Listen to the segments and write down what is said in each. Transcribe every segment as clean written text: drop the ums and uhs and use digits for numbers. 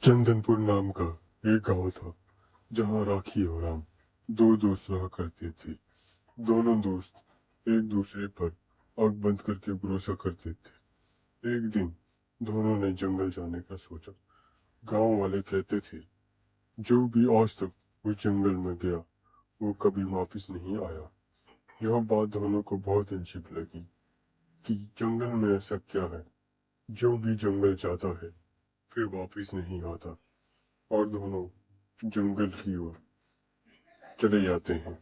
चंदनपुर नाम का एक गांव था जहां राखी और राम दो दोस्त रहा करते थे। दोनों दोस्त एक दूसरे पर आंख बंद करके भरोसा करते थे। एक दिन दोनों ने जंगल जाने का सोचा। गांव वाले कहते थे जो भी आज तक उस जंगल में गया वो कभी वापस नहीं आया। यह बात दोनों को बहुत अजीब लगी कि जंगल में ऐसा क्या है जो भी जंगल जाता है फिर वापस नहीं आता। और दोनों जंगल की ओर चले जाते हैं।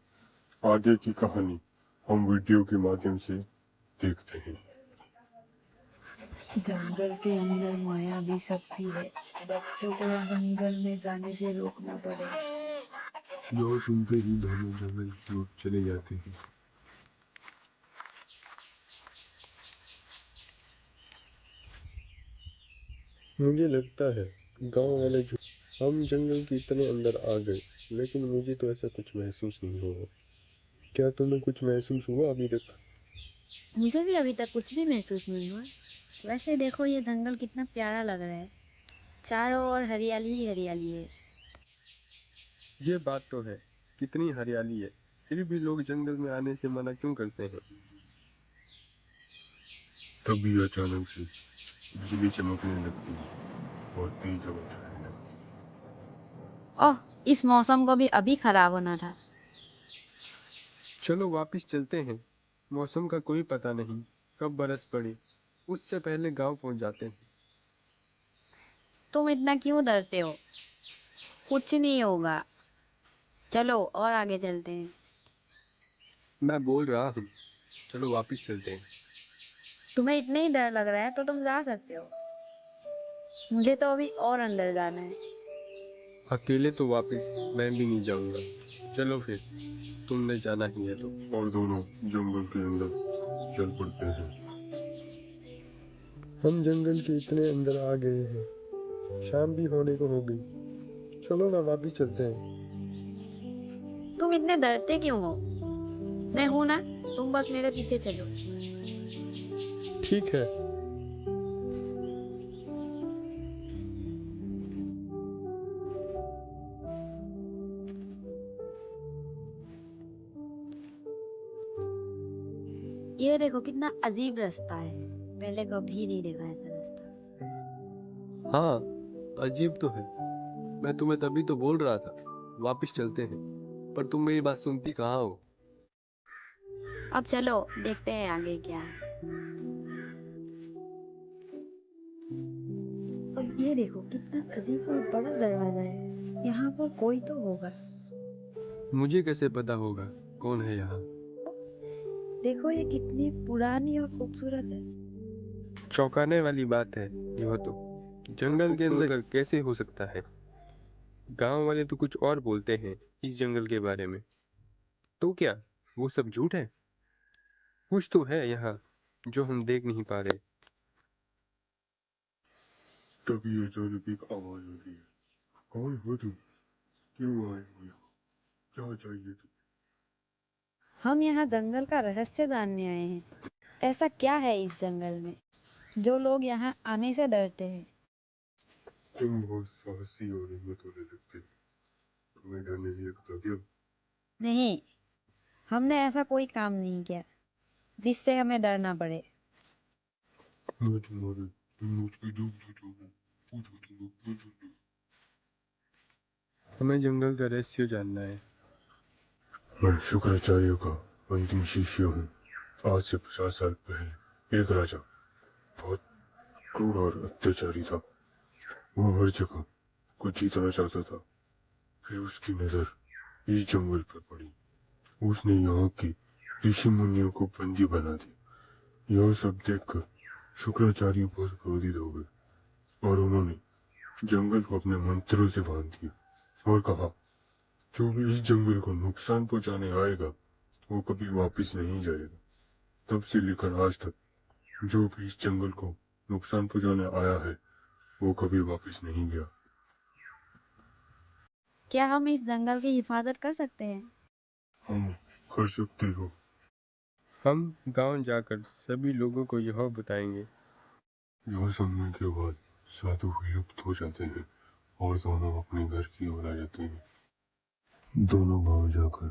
आगे की कहानी हम वीडियो के माध्यम से देखते हैं। जंगल के अंदर माया भी शक्ति है। बच्चों को जंगल में जाने से रोकना पड़े। यह सुनते ही दोनों जंगल की ओर चले जाते हैं। मुझे लगता है गांव वाले जो हम जंगल के इतने अंदर आ गए, लेकिन मुझे तो ऐसा कुछ महसूस नहीं हुआ। क्या तुम्हें कुछ महसूस हुआ अभी तक? मुझे भी अभी तक कुछ भी महसूस नहीं हुआ। वैसे देखो ये जंगल कितना प्यारा लग रहा है। चारों ओर हरियाली ही हरियाली है। ये बात तो है, कितनी हरियाली है, फिर भी लोग जंगल में आने से मना क्यों करते हैं? तभी अचानक से बिजली चमकने लगती है और तेज हवा चलने लगती ओह, इस मौसम को भी अभी खराब होना था। है। चलो वापस चलते हैं। मौसम का कोई पता नहीं कब बरस पड़े, उससे पहले गांव पहुंच जाते हैं। तुम इतना क्यों डरते हो? कुछ नहीं होगा। चलो और आगे चलते हैं। मैं बोल रहा हूँ चलो वापस चलते हैं। तुम्हें इतना ही डर लग रहा है तो तुम जा सकते हो। मुझे तो अभी और अंदर जाना है। अकेले तो वापस मैं भी नहीं जाऊंगा। चलो फिर, तुमने जाना ही है तो। और दोनों जंगल के अंदर चल पड़ते हैं। हम जंगल के इतने अंदर आ गए हैं, शाम भी होने को हो गई। चलो ना वापस चलते हैं। तुम इतने डरते क्यों हो? मैं हूं ना, तुम बस मेरे पीछे चलो। ठीक है। ये देखो कितना अजीब रास्ता है। पहले कभी नहीं देखा ऐसा रास्ता। हाँ, अजीब तो है। मैं तुम्हें तभी तो बोल रहा था वापस चलते हैं, पर तुम मेरी बात सुनती कहाँ हो? अब चलो देखते हैं आगे क्या है। और ये देखो कितना अजीब और बड़ा दरवाजा है। यहाँ पर कोई तो होगा। मुझे कैसे पता होगा कौन है यहाँ? देखो ये कितनी पुरानी और खूबसूरत है। चौंकाने वाली बात है यह तो। जंगल के अंदर कैसे हो सकता है? गांव वाले तो कुछ और बोलते हैं इस जंगल के बारे में। तो क्या वो सब झूठ है? कुछ तो है यहाँ जो हम देख नहीं पा रहे। तभी अचानक एक आवाज आती है। कौन हो तुम? क्यों आए हो यहाँ? क्या चाहिए तुम? हम यहाँ जंगल का रहस्य जानने आए हैं। ऐसा क्या है इस जंगल में जो लोग यहाँ आने से डरते हैं? तुम बहुत साहसी और हिम्मत वाले लगते हो। तुम्हें डर नहीं लगता क्या? नहीं, हमने ऐसा कोई काम नहीं किया जिससे हमें डरना पड़े। मैं तुम्हारे हिम्मत की दुख देता हूँ। पूछो तुम अपने जंगल। हमें जंगल का रहस्य जानना है। मैं शुक्राचार्य का अंतिम शिष्य हूँ। आज से 50 साल पहले एक राजा बहुत क्रूर और अत्याचारी था। वो हर जगह को जीतना चाहता था। फिर उसकी नजर इस जंगल पर पड़ी। उसने यहाँ के ऋषि मुनियों को बंदी बना दिया। यह सब देखकर शुक्राचार्य बहुत क्रोधित हो गए और उन्होंने जंगल को अपने मंत्रों से बांध दिया और कहा जो भी इस जंगल को नुकसान पहुंचाने आएगा वो कभी वापस नहीं जाएगा। तब से लेकर आज तक जो भी इस जंगल को नुकसान पहुंचाने आया है वो कभी वापस नहीं गया। क्या हम इस जंगल की हिफाजत कर सकते हैं? हम कर सकते हो। हम गांव जाकर सभी लोगों को यह बताएंगे। यह सुनने के बाद साधु विलुप्त हो जाते हैं और दोनों अपने घर की ओर आ जाते हैं। दोनों गांव जाकर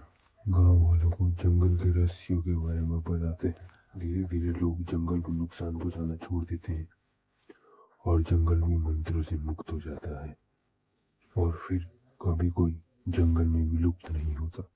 गांव वालों को जंगल के रहस्यों के बारे में बताते हैं। धीरे धीरे लोग जंगल को नुकसान पहुंचाना छोड़ देते हैं और जंगल भी मंत्रों से मुक्त हो जाता है और फिर कभी कोई जंगल में विलुप्त नहीं होता।